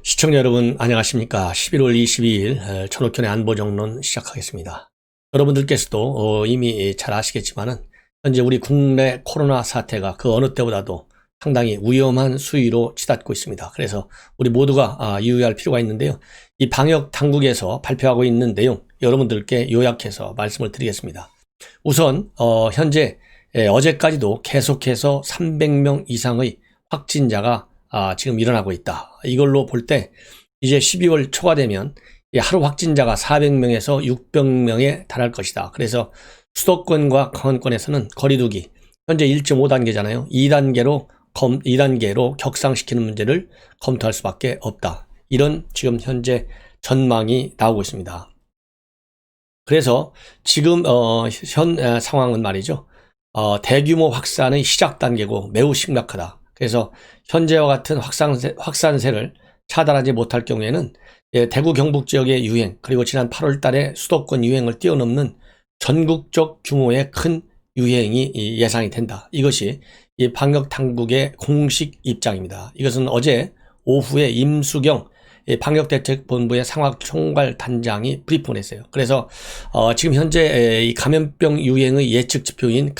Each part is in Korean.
시청자 여러분 안녕하십니까. 11월 22일 천옥현의 안보정론 시작하겠습니다. 여러분들께서도 이미 잘 아시겠지만은 현재 우리 국내 코로나 사태가 그 어느 때보다도 상당히 위험한 수위로 치닫고 있습니다. 그래서 우리 모두가 유의할 필요가 있는데요. 이 방역 당국에서 발표하고 있는 내용 여러분들께 요약해서 말씀을 드리겠습니다. 우선 현재 어제까지도 계속해서 300명 이상의 확진자가 지금 일어나고 있다. 이걸로 볼 때 이제 12월 초가 되면 하루 확진자가 400명에서 600명에 달할 것이다. 그래서 수도권과 강원권에서는 거리두기 현재 1.5단계잖아요. 2단계로 격상시키는 문제를 검토할 수밖에 없다. 이런 지금 현재 전망이 나오고 있습니다. 그래서 지금 현 상황은 말이죠. 대규모 확산의 시작 단계고 매우 심각하다. 그래서 현재와 같은 확산세를 차단하지 못할 경우에는 대구 경북 지역의 유행 그리고 지난 8월 달에 수도권 유행을 뛰어넘는 전국적 규모의 큰 유행이 예상이 된다. 이것이 이 방역 당국의 공식 입장입니다. 이것은 어제 오후에 임수경 방역대책본부의 상황총괄단장이 브리핑을 했어요. 그래서 지금 현재 이 감염병 유행의 예측 지표인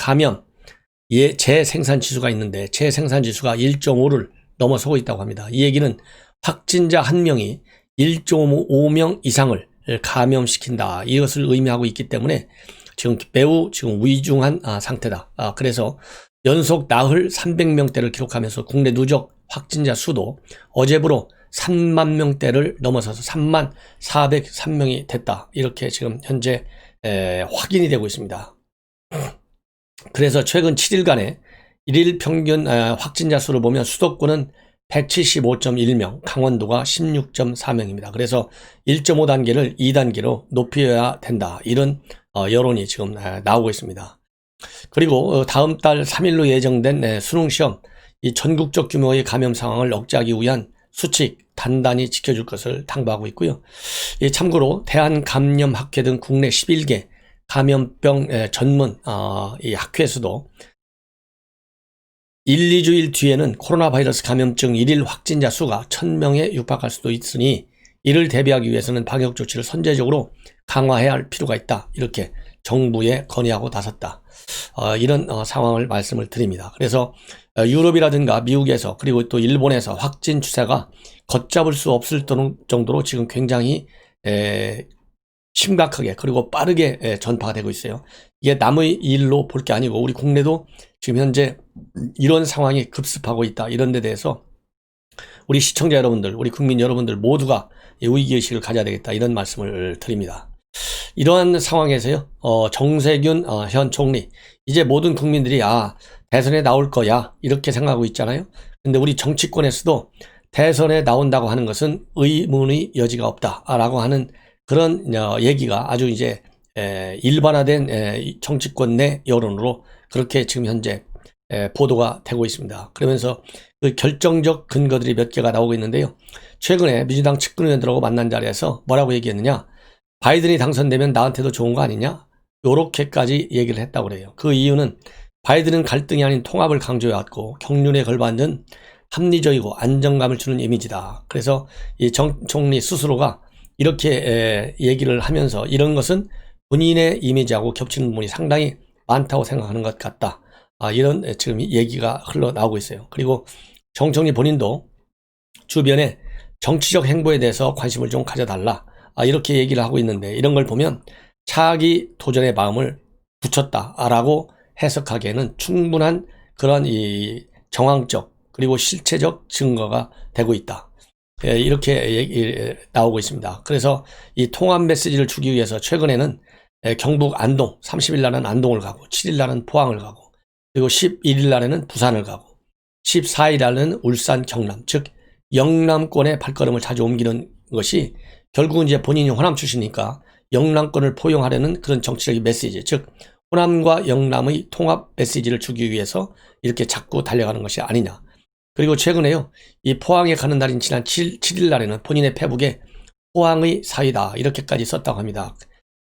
재생산 지수가 있는데 재생산 지수가 1.5를 넘어서고 있다고 합니다. 이 얘기는 확진자 1명이 1.5명 이상을 감염시킨다. 이것을 의미하고 있기 때문에 매우 위중한 상태다. 그래서 연속 나흘 300명대를 기록하면서 국내 누적 확진자 수도 어제부로 3만 명대를 넘어서서 3만 403명이 됐다. 이렇게 지금 현재 확인이 되고 있습니다. 그래서 최근 7일간의 1일 평균 확진자 수를 보면 수도권은 175.1명, 강원도가 16.4명입니다. 그래서 1.5단계를 2단계로 높여야 된다. 이런 여론이 지금 나오고 있습니다. 그리고 다음 달 3일로 예정된 수능시험, 이 전국적 규모의 감염 상황을 억제하기 위한 수칙 단단히 지켜줄 것을 당부하고 있고요. 참고로 대한감염학회 등 국내 11개 감염병 전문 이 학회에서도 1, 2주일 뒤에는 코로나 바이러스 감염증 1일 확진자 수가 1000명에 육박할 수도 있으니 이를 대비하기 위해서는 방역 조치를 선제적으로 강화해야 할 필요가 있다. 이렇게 정부에 건의하고 나섰다. 이런 상황을 말씀을 드립니다. 그래서 유럽이라든가 미국에서 그리고 또 일본에서 확진 추세가 걷잡을 수 없을 정도로 지금 굉장히 심각하게 그리고 빠르게 전파가 되고 있어요. 이게 남의 일로 볼 게 아니고 우리 국내도 지금 현재 이런 상황이 급습하고 있다. 이런 데 대해서 우리 시청자 여러분들, 우리 국민 여러분들 모두가 위기의식을 가져야 되겠다. 이런 말씀을 드립니다. 이러한 상황에서요, 정세균 현 총리, 이제 모든 국민들이 대선에 나올 거야 이렇게 생각하고 있잖아요. 근데 우리 정치권에서도 대선에 나온다고 하는 것은 의문의 여지가 없다라고 하는 그런 얘기가 아주 이제 일반화된 정치권 내 여론으로 그렇게 지금 현재 보도가 되고 있습니다. 그러면서 그 결정적 근거들이 몇 개가 나오고 있는데요. 최근에 민주당 측근 의원들하고 만난 자리에서 뭐라고 얘기했느냐? 바이든이 당선되면 나한테도 좋은 거 아니냐? 요렇게까지 얘기를 했다고 그래요. 그 이유는 바이든은 갈등이 아닌 통합을 강조해왔고 경륜에 걸맞는 합리적이고 안정감을 주는 이미지다. 그래서 이 정 총리 스스로가 이렇게 얘기를 하면서 이런 것은 본인의 이미지하고 겹치는 부분이 상당히 많다고 생각하는 것 같다. 이런 지금 얘기가 흘러나오고 있어요. 그리고 정 총리 본인도 주변에 정치적 행보에 대해서 관심을 좀 가져달라. 이렇게 얘기를 하고 있는데 이런 걸 보면 차기 도전의 마음을 붙였다라고 해석하기에는 충분한 그런 이 정황적 그리고 실체적 증거가 되고 있다. 이렇게 나오고 있습니다. 그래서 이 통합 메시지를 주기 위해서 최근에는 경북 안동 30일 날은 안동을 가고 7일 날은 포항을 가고 그리고 11일 날에는 부산을 가고 14일 날에는 울산 경남 즉 영남권에 발걸음을 자주 옮기는 것이 결국은 이제 본인이 호남 출신이니까 영남권을 포용하려는 그런 정치적인 메시지 즉 호남과 영남의 통합 메시지를 주기 위해서 이렇게 자꾸 달려가는 것이 아니냐. 그리고 최근에요, 이 포항에 가는 날인 지난 7일 날에는 본인의 페북에 포항의 사이다 이렇게까지 썼다고 합니다.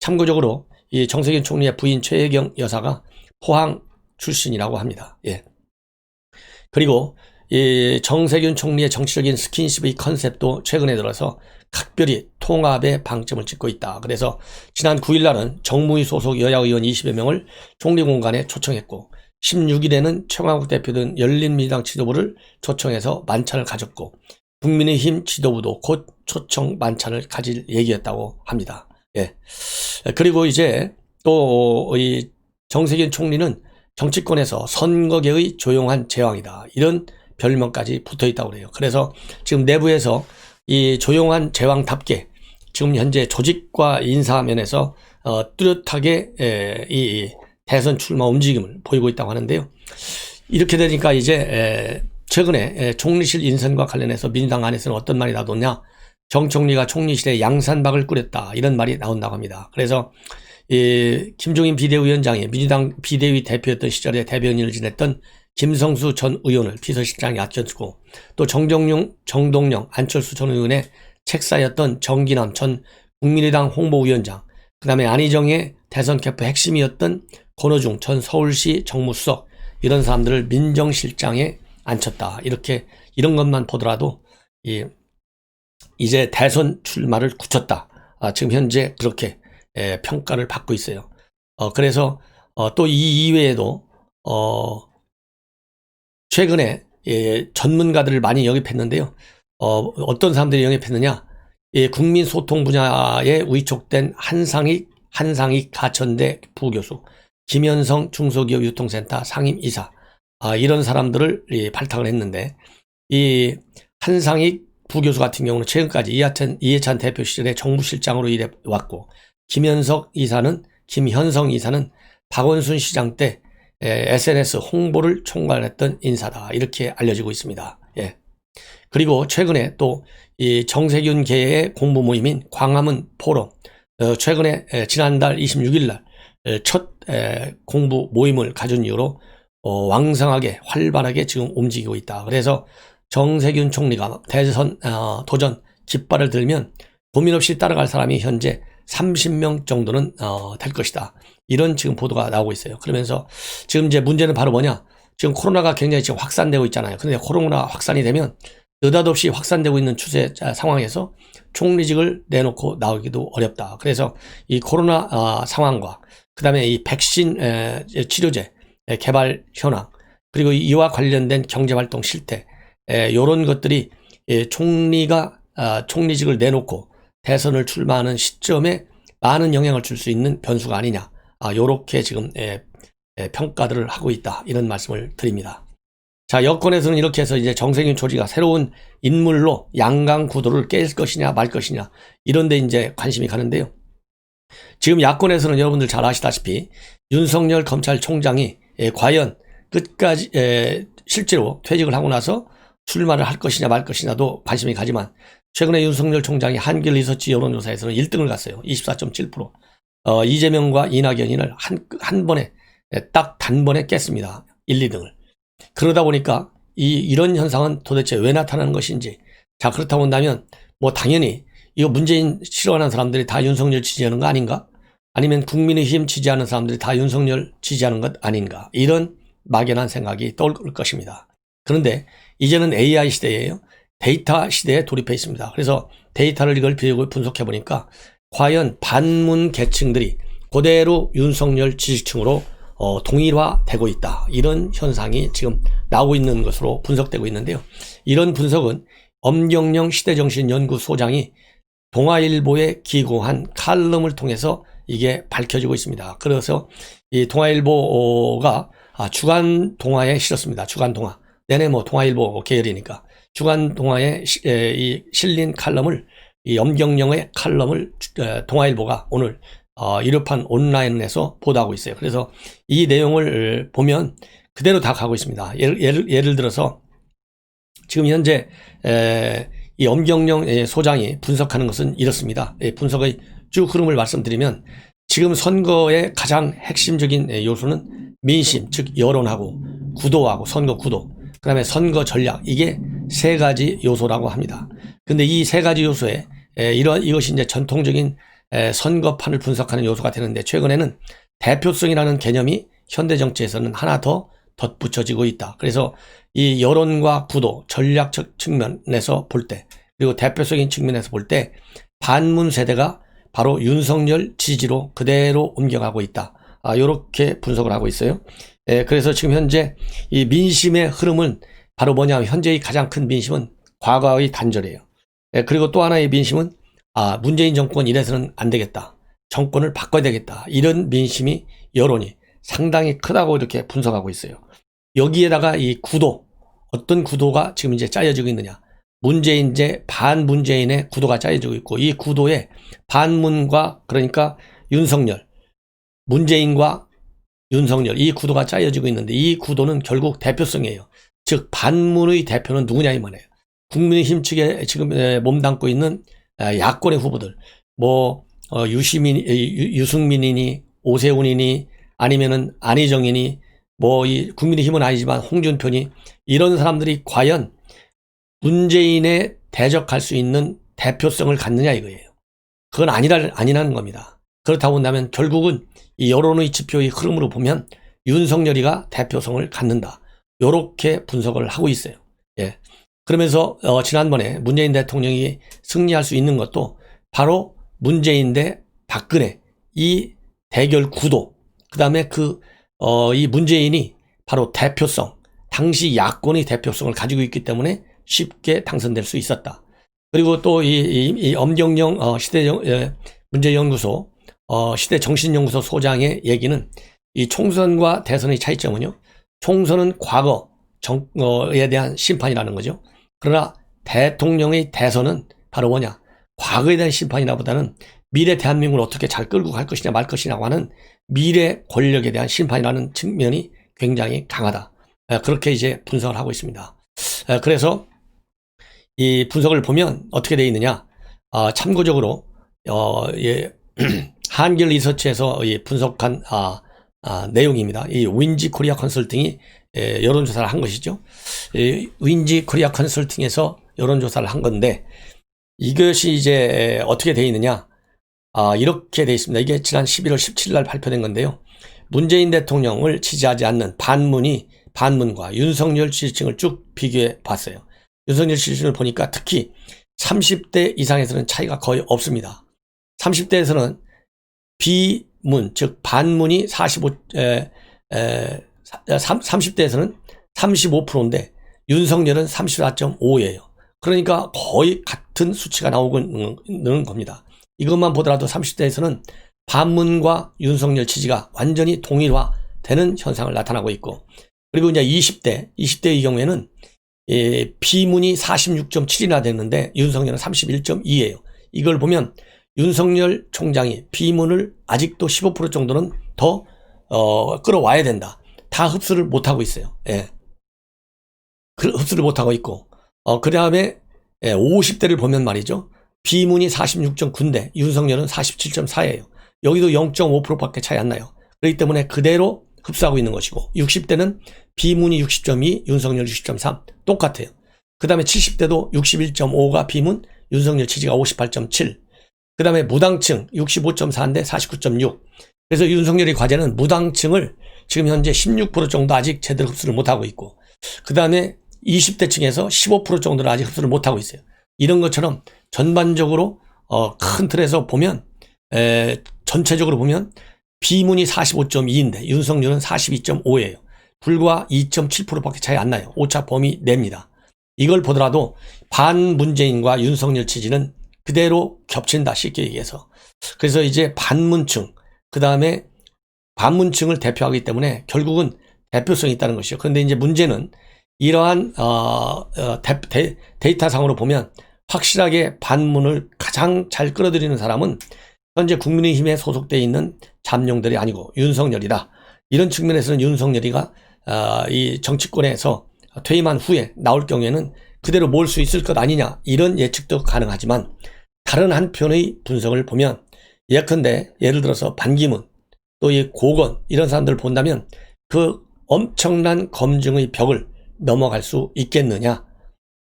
참고적으로 이 정세균 총리의 부인 최혜경 여사가 포항 출신이라고 합니다. 예. 그리고 이 정세균 총리의 정치적인 스킨십의 컨셉도 최근에 들어서 각별히 통합의 방점을 찍고 있다. 그래서 지난 9일 날은 정무위 소속 여야 의원 20여 명을 총리 공간에 초청했고 16일에는 최강욱 대표 등 열린민주당 지도부를 초청해서 만찬을 가졌고 국민의힘 지도부도 곧 초청 만찬을 가질 얘기였다고 합니다. 예. 그리고 이제 또 이 정세균 총리는 정치권에서 선거계의 조용한 제왕이다. 이런 별명까지 붙어 있다고 그래요. 그래서 지금 내부에서 이 조용한 제왕답게 지금 현재 조직과 인사면에서 뚜렷하게 이 대선 출마 움직임을 보이고 있다고 하는데요. 이렇게 되니까 이제 최근에 총리실 인선과 관련해서 민주당 안에서는 어떤 말이 나오냐. 정 총리가 총리실에 양산박을 꾸렸다. 이런 말이 나온다고 합니다. 그래서 김종인 비대위원장이 민주당 비대위 대표였던 시절에 대변인을 지냈던 김성수 전 의원을 비서실장에 아껴주고 또 정동영, 안철수 전 의원의 책사였던 정기남 전 국민의당 홍보위원장, 그 다음에 안희정의 대선 캠프 핵심이었던 권오중 전 서울시 정무수석, 이런 사람들을 민정실장에 앉혔다. 이렇게 이런 것만 보더라도 이제 대선 출마를 굳혔다. 지금 현재 그렇게 평가를 받고 있어요. 그래서 또 이 이외에도 최근에 전문가들을 많이 영입했는데요. 어떤 사람들이 영입했느냐? 국민소통 분야에 위촉된 한상익 가천대 부교수, 김현성 중소기업 유통센터 상임이사, 이런 사람들을 발탁을 했는데 이 한상익 부교수 같은 경우는 최근까지 이해찬 대표 시절에 정무실장으로 일해왔고 김현성 이사는 박원순 시장 때 SNS 홍보를 총괄했던 인사다. 이렇게 알려지고 있습니다. 예. 그리고 최근에 또 이 정세균 계의 공부 모임인 광화문 포럼, 최근에 지난달 26일 날 첫 공부 모임을 가진 이후로 왕성하게 활발하게 지금 움직이고 있다. 그래서 정세균 총리가 대선 도전 깃발을 들면 고민 없이 따라갈 사람이 현재 30명 정도는 될 것이다. 이런 지금 보도가 나오고 있어요. 그러면서 지금 이제 문제는 바로 뭐냐? 지금 코로나가 굉장히 지금 확산되고 있잖아요. 그런데 코로나 확산이 되면 느닷없이 확산되고 있는 추세 상황에서 총리직을 내놓고 나오기도 어렵다. 그래서 이 코로나 상황과 그 다음에 이 백신 치료제 개발 현황, 그리고 이와 관련된 경제활동 실태, 이런 것들이 총리가 총리직을 내놓고 대선을 출마하는 시점에 많은 영향을 줄 수 있는 변수가 아니냐. 요렇게 지금 평가들을 하고 있다. 이런 말씀을 드립니다. 자, 여권에서는 이렇게 해서 이제 정세균 총리가 새로운 인물로 양강 구도를 깰 것이냐 말 것이냐, 이런데 이제 관심이 가는데요. 지금 야권에서는 여러분들 잘 아시다시피 윤석열 검찰총장이 과연 끝까지 실제로 퇴직을 하고 나서 출마를 할 것이냐 말 것이냐도 관심이 가지만, 최근에 윤석열 총장이 한길 리서치 여론조사에서는 1등을 갔어요. 24.7%. 이재명과 이낙연을 한 번에 딱 단번에 깼습니다. 1, 2등을. 그러다 보니까 이런 현상은 도대체 왜 나타나는 것인지. 자, 그렇다고 한다면 뭐 당연히 이거 문재인 싫어하는 사람들이 다 윤석열 지지하는 거 아닌가? 아니면 국민의힘 지지하는 사람들이 다 윤석열 지지하는 것 아닌가? 이런 막연한 생각이 떠올 것입니다. 그런데 이제는 AI 시대예요. 데이터 시대에 돌입해 있습니다. 그래서 데이터를 이걸 분석해 보니까 과연 반문 계층들이 그대로 윤석열 지지층으로 동일화되고 있다. 이런 현상이 지금 나오고 있는 것으로 분석되고 있는데요. 이런 분석은 엄경영 시대정신연구소장이 동아일보에 기고한 칼럼을 통해서 이게 밝혀지고 있습니다. 그래서 이 동아일보가 주간 동아에 실었습니다. 주간 동아. 내내 뭐 동아일보 계열이니까. 주간 동아에 실린 칼럼을, 이 엄경영의 칼럼을 동아일보가 오늘 일요판 온라인에서 보도하고 있어요. 그래서 이 내용을 보면 그대로 다 가고 있습니다. 예를 들어서 지금 현재 이 엄경영 소장이 분석하는 것은 이렇습니다. 분석의 쭉 흐름을 말씀드리면, 지금 선거의 가장 핵심적인 요소는 민심, 즉 여론하고 구도하고 선거 구도, 그 다음에 선거 전략, 이게 세 가지 요소라고 합니다. 근데 이 세 가지 요소에 이것이 이제 전통적인 선거판을 분석하는 요소가 되는데, 최근에는 대표성이라는 개념이 현대 정치에서는 하나 더 덧붙여지고 있다. 그래서 이 여론과 구도, 전략적 측면에서 볼 때, 그리고 대표적인 측면에서 볼 때 반문 세대가 바로 윤석열 지지로 그대로 옮겨가고 있다. 이렇게 분석을 하고 있어요. 그래서 지금 현재 이 민심의 흐름은 바로 뭐냐면 현재의 가장 큰 민심은 과거의 단절이에요. 그리고 또 하나의 민심은 문재인 정권 이래서는 안 되겠다. 정권을 바꿔야 되겠다. 이런 민심이 여론이 상당히 크다고 이렇게 분석하고 있어요. 여기에다가 이 구도, 어떤 구도가 지금 이제 짜여지고 있느냐. 문재인제 반문재인의 구도가 짜여지고 있고 이 구도에 반문과 그러니까 윤석열, 문재인과 윤석열 이 구도가 짜여지고 있는데 이 구도는 결국 대표성이에요. 즉 반문의 대표는 누구냐 이 말이에요. 국민의힘 측에 지금 몸담고 있는 야권의 후보들 뭐 유승민이니 오세훈이니 아니면은 안희정이니 뭐 이 국민의힘은 아니지만 홍준표니 이런 사람들이 과연 문재인에 대적할 수 있는 대표성을 갖느냐 이거예요. 그건 아니라는 겁니다. 그렇다고 한다면 결국은 이 여론의 지표의 흐름으로 보면 윤석열이가 대표성을 갖는다. 이렇게 분석을 하고 있어요. 예. 그러면서 지난번에 문재인 대통령이 승리할 수 있는 것도 바로 문재인 대 박근혜 이 대결 구도, 그 다음에 이 문재인이 바로 대표성, 당시 야권의 대표성을 가지고 있기 때문에 쉽게 당선될 수 있었다. 그리고 또 이 엄경영 문제연구소 시대정신연구소 소장의 얘기는 이 총선과 대선의 차이점은요. 총선은 과거에 대한 심판이라는 거죠. 그러나 대통령의 대선은 바로 뭐냐? 과거에 대한 심판이라보다는 미래 대한민국을 어떻게 잘 끌고 갈 것이냐 말 것이냐고 하는 미래 권력에 대한 심판이라는 측면이 굉장히 강하다. 그렇게 이제 분석을 하고 있습니다. 그래서 이 분석을 보면 어떻게 되어 있느냐? 참고적으로 한길 리서치에서 분석한 내용입니다. 이 윈지 코리아 컨설팅이 여론조사를 한 것이죠. 윈지 코리아 컨설팅에서 여론조사를 한 건데 이것이 이제 어떻게 되어 있느냐? 이렇게 되어 있습니다. 이게 지난 11월 17일 날 발표된 건데요. 문재인 대통령을 지지하지 않는 반문과 윤석열 지지층을 쭉 비교해 봤어요. 윤석열 지지층을 보니까 특히 30대 이상에서는 차이가 거의 없습니다. 30대에서는 비문, 즉 반문이 30대에서는 35%인데 윤석열은 34.5예요. 그러니까 거의 같은 수치가 나오고 있는 겁니다. 이것만 보더라도 30대에서는 반문과 윤석열 지지가 완전히 동일화되는 현상을 나타나고 있고, 그리고 이제 20대의 경우에는 비문이 46.7이나 됐는데 윤석열은 31.2예요. 이걸 보면 윤석열 총장이 비문을 아직도 15% 정도는 더 끌어와야 된다. 다 흡수를 못하고 있어요. 예. 흡수를 못하고 있고, 그 다음에 50대를 보면 말이죠. 비문이 46.9인데 윤석열은 47.4예요. 여기도 0.5%밖에 차이 안 나요. 그렇기 때문에 그대로 흡수하고 있는 것이고, 60대는 비문이 60.2, 윤석열 60.3 똑같아요. 그 다음에 70대도 61.5가 비문, 윤석열 지지가 58.7. 그 다음에 무당층 65.4인데 49.6. 그래서 윤석열의 과제는 무당층을 지금 현재 16% 정도 아직 제대로 흡수를 못하고 있고, 그 다음에 20대 층에서 15% 정도를 아직 흡수를 못하고 있어요. 이런 것처럼 전반적으로 큰 틀에서 보면 전체적으로 보면 비문이 45.2인데 윤석열은 42.5예요. 불과 2.7%밖에 차이 안 나요. 오차 범위 내입니다. 이걸 보더라도 반문재인과 윤석열 지지는 그대로 겹친다, 쉽게 얘기해서. 그래서 이제 반문층, 그 다음에 반문층을 대표하기 때문에 결국은 대표성이 있다는 것이죠. 그런데 이제 문제는 이러한 데이터상으로 보면 확실하게 반문을 가장 잘 끌어들이는 사람은 현재 국민의힘에 소속되어 있는 잠룡들이 아니고 윤석열이다. 이런 측면에서는 윤석열이가 이 정치권에서 퇴임한 후에 나올 경우에는 그대로 모을 수 있을 것 아니냐, 이런 예측도 가능하지만 다른 한편의 분석을 보면 예컨대 예를 들어서 반기문, 또 이 고건 이런 사람들을 본다면 그 엄청난 검증의 벽을 넘어갈 수 있겠느냐.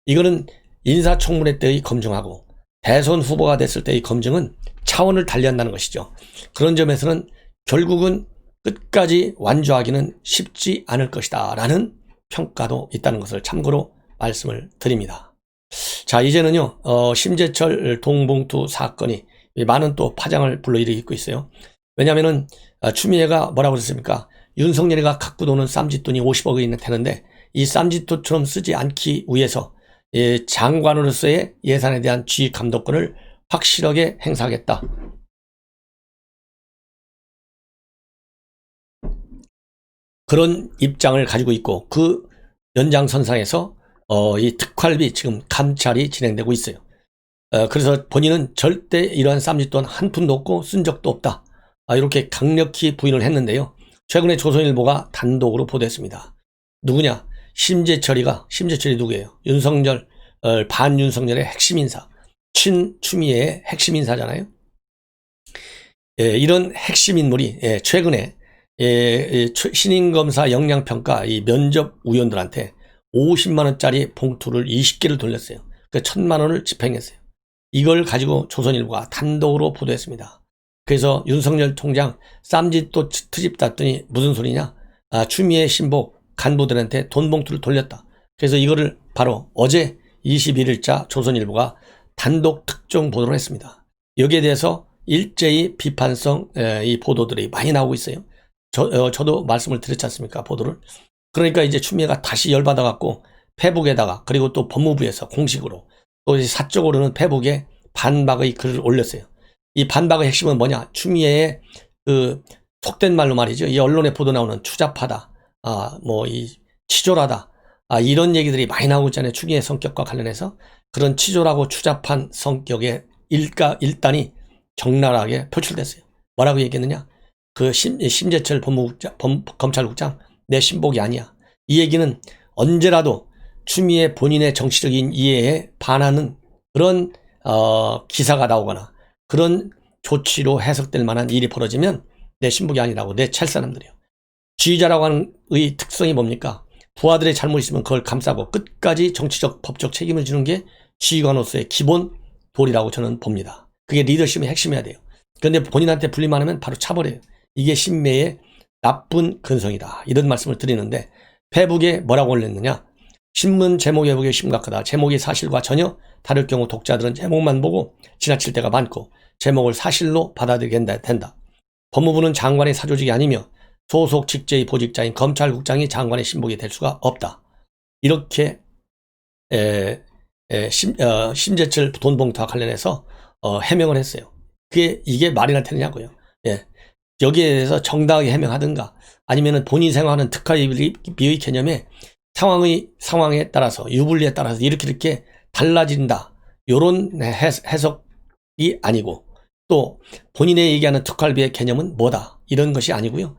이거는 인사청문회 때의 검증하고 대선 후보가 됐을 때의 검증은 차원을 달리한다는 것이죠. 그런 점에서는 결국은 끝까지 완주하기는 쉽지 않을 것이다 라는 평가도 있다는 것을 참고로 말씀을 드립니다. 자, 이제는요, 심재철 동봉투 사건이 많은 또 파장을 불러일으키고 있어요. 왜냐면은, 추미애가 뭐라고 그랬습니까? 윤석열이가 갖고 도는 쌈짓돈이 50억이 되는데, 이 쌈짓돈처럼 쓰지 않기 위해서, 장관으로서의 예산에 대한 지휘 감독권을 확실하게 행사하겠다. 그런 입장을 가지고 있고, 그 연장선상에서 이 특활비 지금 감찰이 진행되고 있어요. 그래서 본인은 절대 이러한 쌈짓돈 한 푼도 없고 쓴 적도 없다. 이렇게 강력히 부인을 했는데요. 최근에 조선일보가 단독으로 보도했습니다. 누구냐? 심재철이 누구예요? 윤석열, 반윤석열의 핵심 인사. 추미애의 핵심 인사잖아요. 이런 핵심 인물이 최근에 신인검사 역량평가 이 면접 위원들한테 50만원짜리 봉투를 20개를 돌렸어요. 그 1000만원을 집행했어요. 이걸 가지고 조선일보가 단독으로 보도했습니다. 그래서 윤석열 총장 쌈짓돈 트집 땄더니 무슨 소리냐? 추미애 신복 간부들한테 돈 봉투를 돌렸다. 그래서 이거를 바로 어제 21일자 조선일보가 단독 특종 보도를 했습니다. 여기에 대해서 일제히 비판성 이 보도들이 많이 나오고 있어요. 저도 말씀을 드렸지 않습니까? 보도를. 그러니까 이제 추미애가 다시 열받아갖고 페북에다가 그리고 또 법무부에서 공식으로 또 사적으로는 페북에 반박의 글을 올렸어요. 이 반박의 핵심은 뭐냐? 추미애의 그 속된 말로 말이죠. 이 언론에 보도 나오는 추잡하다, 뭐 이 치졸하다, 이런 얘기들이 많이 나오고 있잖아요. 추미애 성격과 관련해서 그런 치졸하고 추잡한 성격의 일단이 적나라하게 표출됐어요. 뭐라고 얘기했느냐? 그 심재철 검찰국장 내 신복이 아니야. 이 얘기는 언제라도 추미애 본인의 정치적인 이해에 반하는 그런 기사가 나오거나 그런 조치로 해석될 만한 일이 벌어지면 내 신복이 아니라고 내찰 사람들이요. 지휘자라고 하는 의 특성이 뭡니까? 부하들의 잘못 있으면 그걸 감싸고 끝까지 정치적 법적 책임을 지는 게 지휘관으로서의 기본 도리라고 저는 봅니다. 그게 리더십의 핵심이어야 돼요. 그런데 본인한테 불리만 하면 바로 차버려요. 이게 신매의 나쁜 근성이다. 이런 말씀을 드리는데 페북에 뭐라고 올렸느냐? 신문 제목에 보기 심각하다. 제목이 사실과 전혀 다를 경우 독자들은 제목만 보고 지나칠 때가 많고 제목을 사실로 받아들이게 된다. 법무부는 장관의 사조직이 아니며 소속 직제의 보직자인 검찰국장이 장관의 신복이 될 수가 없다. 이렇게 심재철 돈봉투와 관련해서 해명을 했어요. 이게 말이나 되느냐고요. 여기에 대해서 정당하게 해명하든가 아니면은 본인 생각하는 특활비의 개념에 상황에 따라서 유불리에 따라서 이렇게 달라진다. 요런 해석이 아니고 또 본인의 얘기하는 특활비의 개념은 뭐다. 이런 것이 아니고요.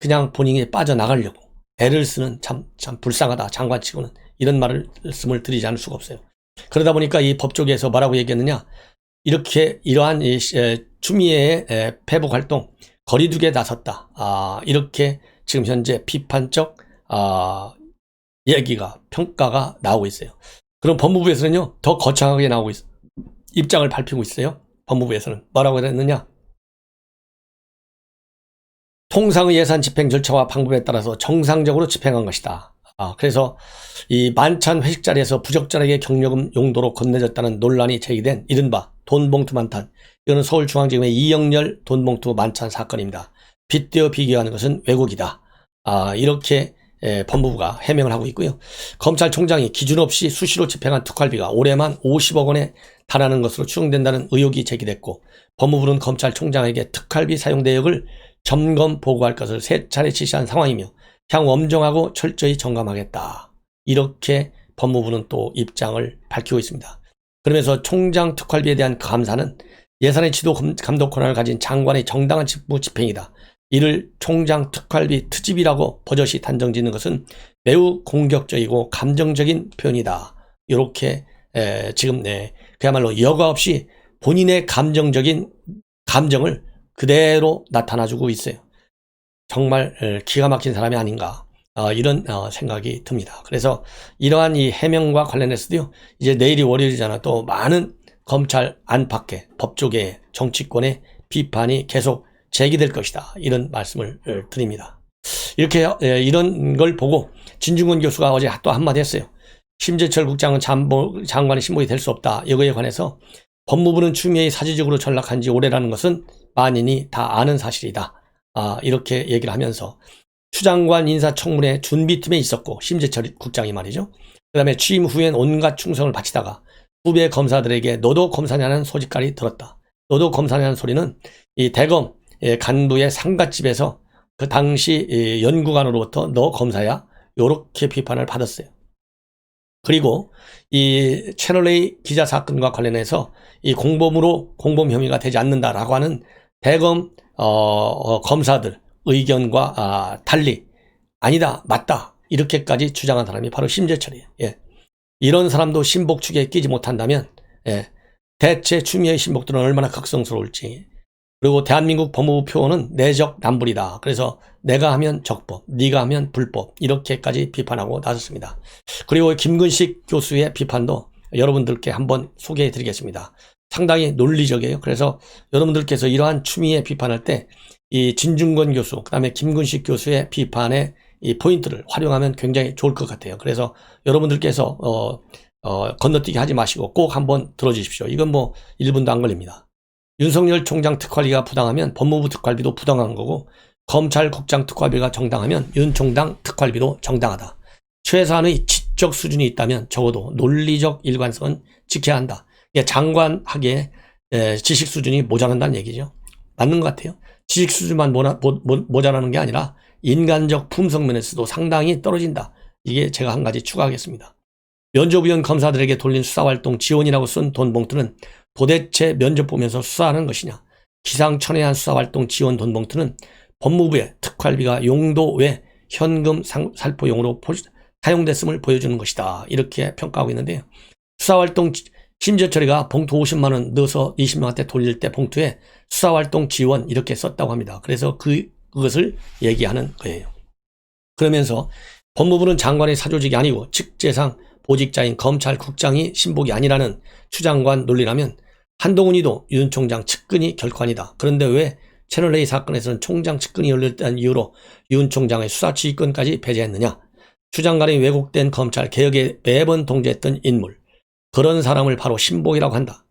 그냥 본인이 빠져나가려고 애를 쓰는 참 불쌍하다. 장관치고는 이런 말씀을 드리지 않을 수가 없어요. 그러다 보니까 이 법조계에서 뭐라고 얘기했느냐. 이러한 추미애의 페북 활동 거리두기에 나섰다. 이렇게 지금 현재 비판적 얘기가 평가가 나오고 있어요. 그럼 법무부에서는요 더 거창하게 나오고 있어요. 입장을 밝히고 있어요. 법무부에서는 뭐라고 했느냐? 통상의 예산 집행 절차와 방법에 따라서 정상적으로 집행한 것이다. 그래서 이 만찬 회식 자리에서 부적절하게 경력금 용도로 건네졌다는 논란이 제기된 이른바 돈봉투 만탄. 이거는 서울중앙지검의 이영렬 돈봉투 만찬 사건입니다. 빗대어 비교하는 것은 왜곡이다. 이렇게 법무부가 해명을 하고 있고요. 검찰총장이 기준 없이 수시로 집행한 특활비가 올해만 50억 원에 달하는 것으로 추정된다는 의혹이 제기됐고 법무부는 검찰총장에게 특활비 사용 내역을 점검 보고할 것을 3차례 지시한 상황이며 향후 엄정하고 철저히 점검하겠다. 이렇게 법무부는 또 입장을 밝히고 있습니다. 그러면서 총장 특활비에 대한 감사는 예산의 지도 감독 권한을 가진 장관의 정당한 직무 집행이다. 이를 총장 특활비 트집이라고 버젓이 단정짓는 것은 매우 공격적이고 감정적인 표현이다. 이렇게 지금 그야말로 여과 없이 본인의 감정적인 감정을 그대로 나타나주고 있어요. 정말 기가 막힌 사람이 아닌가 이런 생각이 듭니다. 그래서 이러한 이 해명과 관련해서도요. 이제 내일이 월요일이잖아. 또 많은 검찰 안팎의 법조계 정치권의 비판이 계속 제기될 것이다. 이런 말씀을 드립니다. 이렇게 이런 걸 보고 진중권 교수가 어제 또 한마디 했어요. 심재철 국장은 장관의 신복이 될 수 없다. 이거에 관해서 법무부는 추미애의 사지적으로 전락한 지 오래라는 것은 만인이 다 아는 사실이다. 이렇게 얘기를 하면서 추장관 인사청문회 준비팀에 있었고, 심재철 국장이 말이죠. 그 다음에 취임 후엔 온갖 충성을 바치다가 후배 검사들에게 너도 검사냐는 소식까지 들었다. 너도 검사냐는 소리는 이 대검 간부의 상갓집에서 그 당시 연구관으로부터 너 검사야? 요렇게 비판을 받았어요. 그리고 이 채널A 기자 사건과 관련해서 이 공범으로 공범 혐의가 되지 않는다라고 하는 대검 검사들 의견과 달리 아니다, 맞다 이렇게까지 주장한 사람이 바로 심재철이에요. 예. 이런 사람도 신복 축에 끼지 못한다면 대체 추미애의 신복들은 얼마나 극성스러울지. 그리고 대한민국 법무부 표어는 내적 남불이다. 그래서 내가 하면 적법, 네가 하면 불법 이렇게까지 비판하고 나섰습니다. 그리고 김근식 교수의 비판도 여러분들께 한번 소개해 드리겠습니다. 상당히 논리적이에요. 그래서 여러분들께서 이러한 추미애 비판할 때 이 진중권 교수, 그 다음에 김근식 교수의 비판의 이 포인트를 활용하면 굉장히 좋을 것 같아요. 그래서 여러분들께서 건너뛰기 하지 마시고 꼭 한번 들어주십시오. 이건 뭐 1분도 안 걸립니다. 윤석열 총장 특활비가 부당하면 법무부 특활비도 부당한 거고, 검찰국장 특활비가 정당하면 윤 총장 특활비도 정당하다. 최소한의 지적 수준이 있다면 적어도 논리적 일관성은 지켜야 한다. 이게 장관하기에 지식 수준이 모자란다는 얘기죠. 맞는 것 같아요. 지식 수준만 모자라는 게 아니라 인간적 품성 면에서도 상당히 떨어진다. 이게 제가 한 가지 추가하겠습니다. 면접위원 검사들에게 돌린 수사활동 지원이라고 쓴 돈 봉투는 도대체 면접 보면서 수사하는 것이냐. 기상천외한 수사활동 지원 돈 봉투는 법무부의 특활비가 용도 외 현금 살포용으로 사용됐음을 보여주는 것이다. 이렇게 평가하고 있는데요. 수사활동 심재철이가 봉투 50만 원 넣어서 20명한테 돌릴 때 봉투에 수사활동 지원 이렇게 썼다고 합니다. 그래서 그것을 얘기하는 거예요. 그러면서 법무부는 장관의 사조직이 아니고 직제상 보직자인 검찰국장이 신복이 아니라는 추장관 논리라면 한동훈이도 윤 총장 측근이 결코 아니다. 그런데 왜 채널A 사건에서는 총장 측근이 열렸다는 이유로 윤 총장의 수사 지휘권까지 배제했느냐. 추장관이 왜곡된 검찰 개혁에 매번 동조했던 인물. 그런 사람을 바로 신복이라고 한다.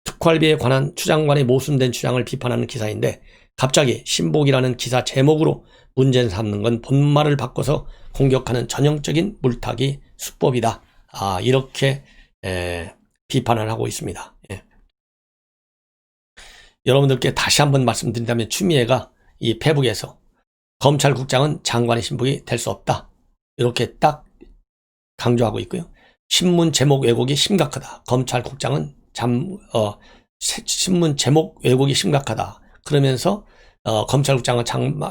특활비에 관한 추장관의 모순된 주장을 비판하는 기사인데 갑자기 신복이라는 기사 제목으로 문제를 삼는 건 본말을 바꿔서 공격하는 전형적인 물타기 수법이다. 이렇게 비판을 하고 있습니다. 예. 여러분들께 다시 한번 말씀드린다면 추미애가 이 페북에서 검찰국장은 장관의 신복이 될 수 없다. 이렇게 딱 강조하고 있고요. 신문 제목 왜곡이 심각하다. 검찰국장은 신문 제목 왜곡이 심각하다. 그러면서 검찰국장은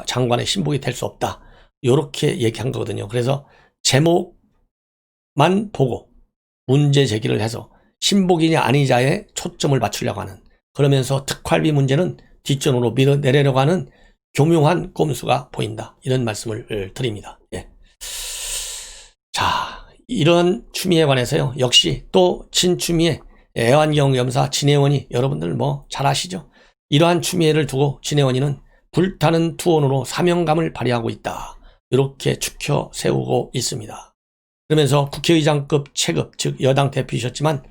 장관의 신복이 될 수 없다. 이렇게 얘기한 거거든요. 그래서 제목만 보고 문제 제기를 해서 신복이냐 아니냐에 초점을 맞추려고 하는, 그러면서 특활비 문제는 뒷전으로 밀어내려고 하는 교묘한 꼼수가 보인다. 이런 말씀을 드립니다. 예. 자, 이런 추미애에 관해서요. 역시 또 친추미애 애완경 염사 진혜원이 여러분들 뭐 잘 아시죠? 이러한 추미애를 두고 진혜원이는 불타는 투혼으로 사명감을 발휘하고 있다. 이렇게 추켜 세우고 있습니다. 그러면서 국회의장급 체급, 즉 여당 대표이셨지만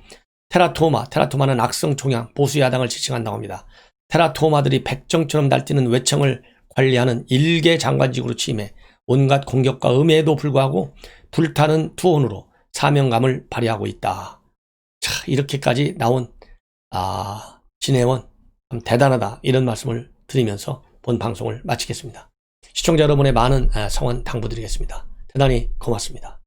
테라토마는 악성 종양 보수 야당을 지칭한다고 합니다. 테라토마들이 백정처럼 날뛰는 외청을 관리하는 일개 장관직으로 취임해 온갖 공격과 음해에도 불구하고 불타는 투혼으로 사명감을 발휘하고 있다. 자, 이렇게까지 나온 진혜원 참 대단하다, 이런 말씀을 드리면서 본 방송을 마치겠습니다. 시청자 여러분의 많은 성원 당부드리겠습니다. 대단히 고맙습니다.